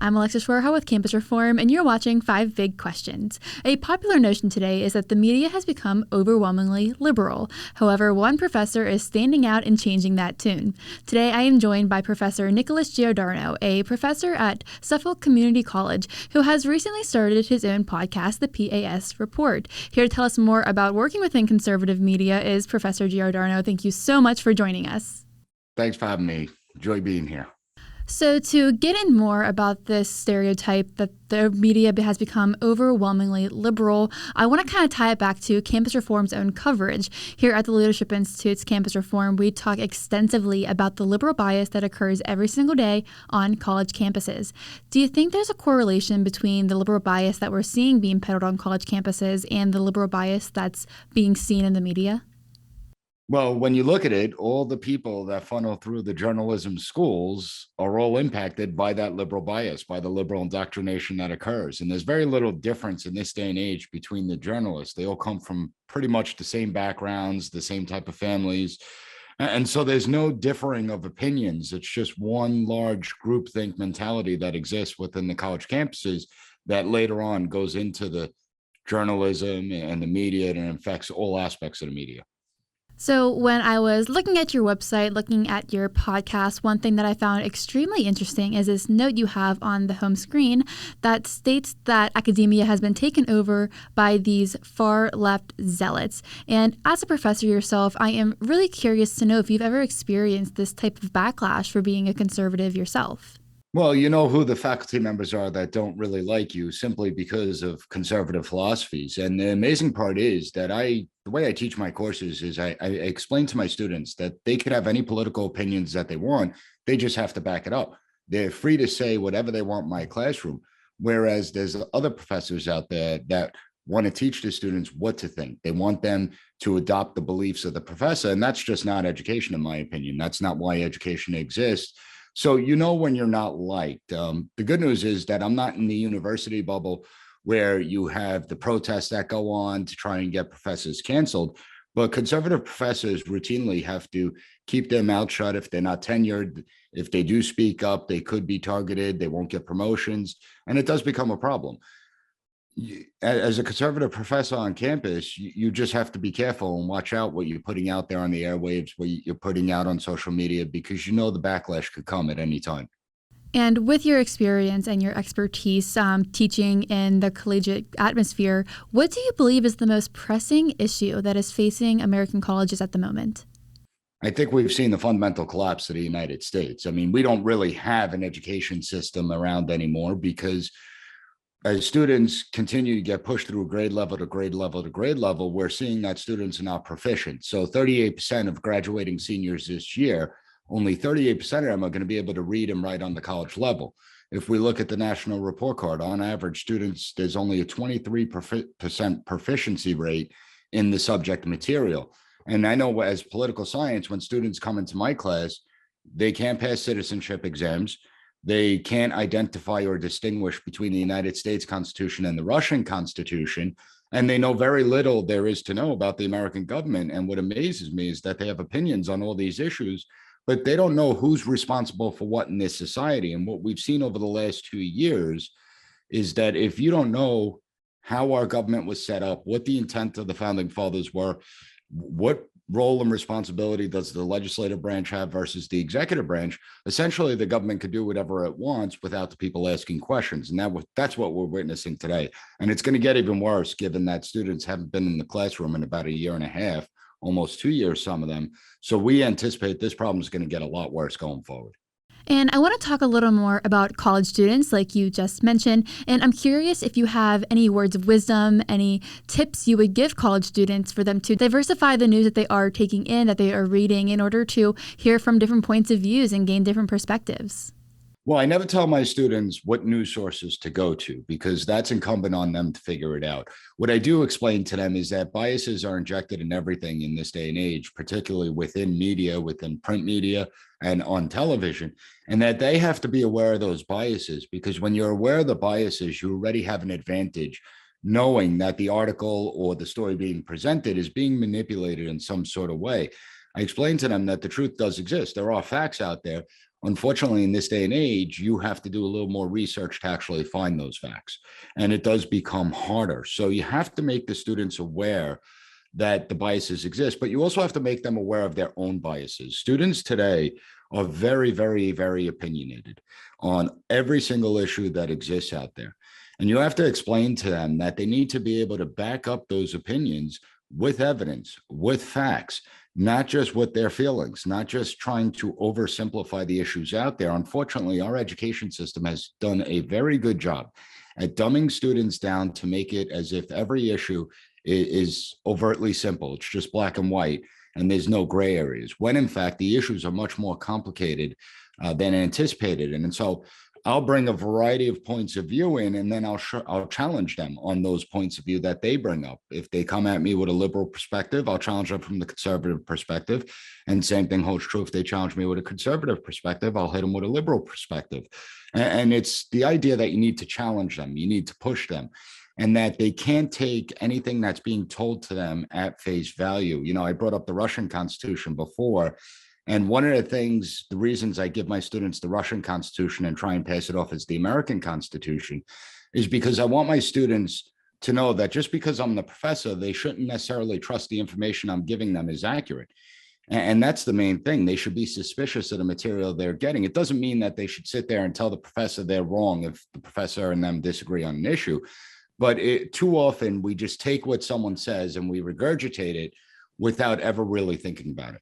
I'm Alexa Schwerha with Campus Reform, and you're watching 5 Big Questions. A popular notion today is that the media has become overwhelmingly liberal. However, one professor is standing out and changing that tune. Today, I am joined by Professor Nicholas Giordano, a professor at Suffolk Community College, who has recently started his own podcast, the PAS Report. Here to tell us more about working within conservative media is Professor Giordano. Thank you so much for joining us. Thanks for having me. Enjoy being here. So to get in more about this stereotype that the media has become overwhelmingly liberal, I want to kind of tie it back to Campus Reform's own coverage. Here at the Leadership Institute's Campus Reform, we talk extensively about the liberal bias that occurs every single day on college campuses. Do you think there's a correlation between the liberal bias that we're seeing being peddled on college campuses and the liberal bias that's being seen in the media? Well, when you look at it, all the people that funnel through the journalism schools are all impacted by that liberal bias, by the liberal indoctrination that occurs. And there's very little difference in this day and age between the journalists. They all come from pretty much the same backgrounds, the same type of families. And so there's no differing of opinions. It's just one large groupthink mentality that exists within the college campuses that later on goes into the journalism and the media, and it affects all aspects of the media. So when I was looking at your website, looking at your podcast, one thing that I found extremely interesting is this note you have on the home screen that states that academia has been taken over by these far left zealots. And as a professor yourself, I am really curious to know if you've ever experienced this type of backlash for being a conservative yourself. Well, you know who the faculty members are that don't really like you simply because of conservative philosophies. And the amazing part is that the way I teach my courses is I explain to my students that they could have any political opinions that they want. They just have to back it up. They're free to say whatever they want in my classroom. Whereas there's other professors out there that want to teach the students what to think. They want them to adopt the beliefs of the professor. And that's just not education, in my opinion. That's not why education exists. So, you know, when you're not liked, the good news is that I'm not in the university bubble where you have the protests that go on to try and get professors canceled. But conservative professors routinely have to keep their mouth shut if they're not tenured. If they do speak up, they could be targeted. They won't get promotions. And it does become a problem. As a conservative professor on campus, you just have to be careful and watch out what you're putting out there on the airwaves, what you're putting out on social media, because you know the backlash could come at any time. And with your experience and your expertise teaching in the collegiate atmosphere, what do you believe is the most pressing issue that is facing American colleges at the moment? I think we've seen the fundamental collapse of the United States. I mean, we don't really have an education system around anymore because as students continue to get pushed through grade level to grade level to grade level, we're seeing that students are not proficient. So 38% of graduating seniors this year, only 38% of them are going to be able to read and write on the college level. If we look at the national report card, on average, students, there's only a 23% proficiency rate in the subject material. And I know as political science, when students come into my class, they can't pass citizenship exams. They can't identify or distinguish between the United States Constitution and the Russian Constitution. And they know very little there is to know about the American government. And what amazes me is that they have opinions on all these issues, but they don't know who's responsible for what in this society. And what we've seen over the last 2 years is that if you don't know how our government was set up, what the intent of the founding fathers were, what role and responsibility does the legislative branch have versus the executive branch, essentially the government could do whatever it wants without the people asking questions. And that's what we're witnessing today. And it's going to get even worse given that students haven't been in the classroom in about 1.5 years, almost 2 years, some of them. So we anticipate this problem is going to get a lot worse going forward. And I want to talk a little more about college students, like you just mentioned. And I'm curious if you have any words of wisdom, any tips you would give college students for them to diversify the news that they are taking in, that they are reading, in order to hear from different points of views and gain different perspectives. Well, I never tell my students what news sources to go to because that's incumbent on them to figure it out. What I do explain to them is that biases are injected in everything in this day and age, particularly within media, within print media, and on television, and that they have to be aware of those biases because when you're aware of the biases, you already have an advantage knowing that the article or the story being presented is being manipulated in some sort of way. I explained to them that the truth does exist. There are facts out there. Unfortunately, in this day and age, you have to do a little more research to actually find those facts. And it does become harder. So you have to make the students aware that the biases exist, but you also have to make them aware of their own biases. Students today are very, very, very opinionated on every single issue that exists out there. And you have to explain to them that they need to be able to back up those opinions with evidence, with facts, not just with their feelings, not just trying to oversimplify the issues out there. Unfortunately, our education system has done a very good job at dumbing students down to make it as if every issue is overtly simple. It's just black and white, and there's no gray areas, when in fact, the issues are much more complicated than anticipated. And so I'll bring a variety of points of view in, and then I'll challenge them on those points of view that they bring up. If they come at me with a liberal perspective, I'll challenge them from the conservative perspective. And same thing holds true if they challenge me with a conservative perspective, I'll hit them with a liberal perspective. And it's the idea that you need to challenge them, you need to push them, and that they can't take anything that's being told to them at face value. You know, I brought up the Russian Constitution before. And one of the reasons I give my students the Russian Constitution and try and pass it off as the American Constitution is because I want my students to know that just because I'm the professor, they shouldn't necessarily trust the information I'm giving them is accurate. And that's the main thing. They should be suspicious of the material they're getting. It doesn't mean that they should sit there and tell the professor they're wrong if the professor and them disagree on an issue. But too often we just take what someone says and we regurgitate it without ever really thinking about it.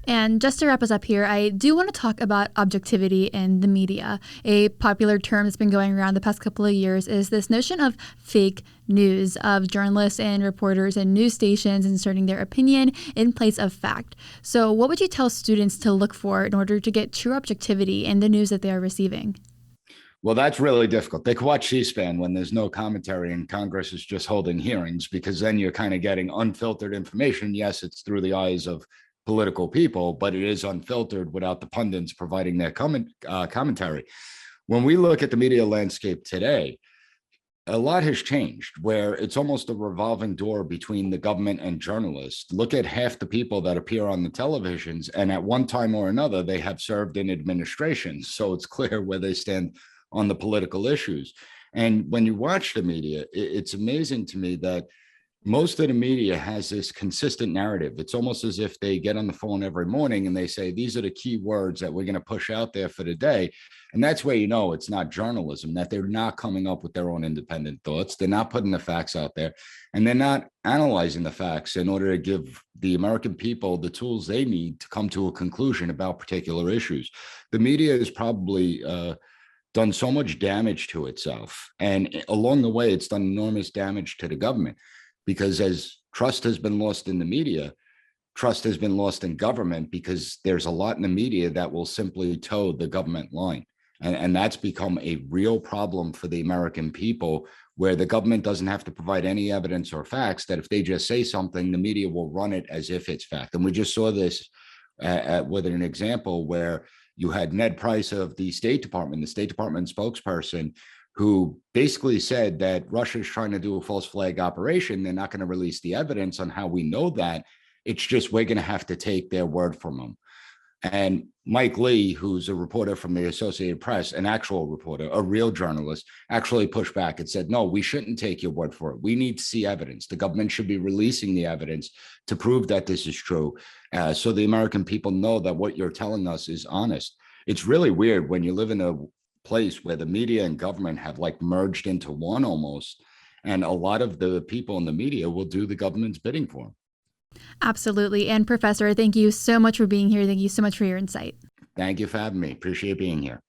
And just to wrap us up here, I do want to talk about objectivity in the media. A popular term that's been going around the past couple of years is this notion of fake news, of journalists and reporters and news stations inserting their opinion in place of fact. So what would you tell students to look for in order to get true objectivity in the news that they are receiving? Well, that's really difficult. They can watch C-SPAN when there's no commentary and Congress is just holding hearings, because then you're kind of getting unfiltered information. Yes, it's through the eyes of political people, but it is unfiltered without the pundits providing their commentary. When we look at the media landscape today, a lot has changed, where it's almost a revolving door between the government and journalists. Look at half the people that appear on the televisions, and at one time or another, they have served in administration. So it's clear where they stand on the political issues. And when you watch the media, it's amazing to me that most of the media has this consistent narrative. It's almost as if they get on the phone every morning and they say, these are the key words that we're going to push out there for the day. And that's where you know it's not journalism, that they're not coming up with their own independent thoughts. They're not putting the facts out there, and they're not analyzing the facts in order to give the American people the tools they need to come to a conclusion about particular issues. The media has probably done so much damage to itself. And along the way, it's done enormous damage to the government. Because as trust has been lost in the media, trust has been lost in government, because there's a lot in the media that will simply toe the government line. And that's become a real problem for the American people, where the government doesn't have to provide any evidence or facts, that if they just say something, the media will run it as if it's fact. And we just saw this with an example where you had Ned Price of the State Department spokesperson, who basically said that Russia is trying to do a false flag operation. They're not going to release the evidence on how we know that. It's just we're going to have to take their word from them. And Mike Lee, who's a reporter from the Associated Press, an actual reporter, a real journalist, actually pushed back and said, no, we shouldn't take your word for it. We need to see evidence. The government should be releasing the evidence to prove that this is true, so the American people know that what you're telling us is honest. It's really weird when you live in a place where the media and government have like merged into one almost, and a lot of the people in the media will do the government's bidding for them. Absolutely. And Professor, thank you so much for being here. Thank you so much for your insight. Thank you for having me. Appreciate being here.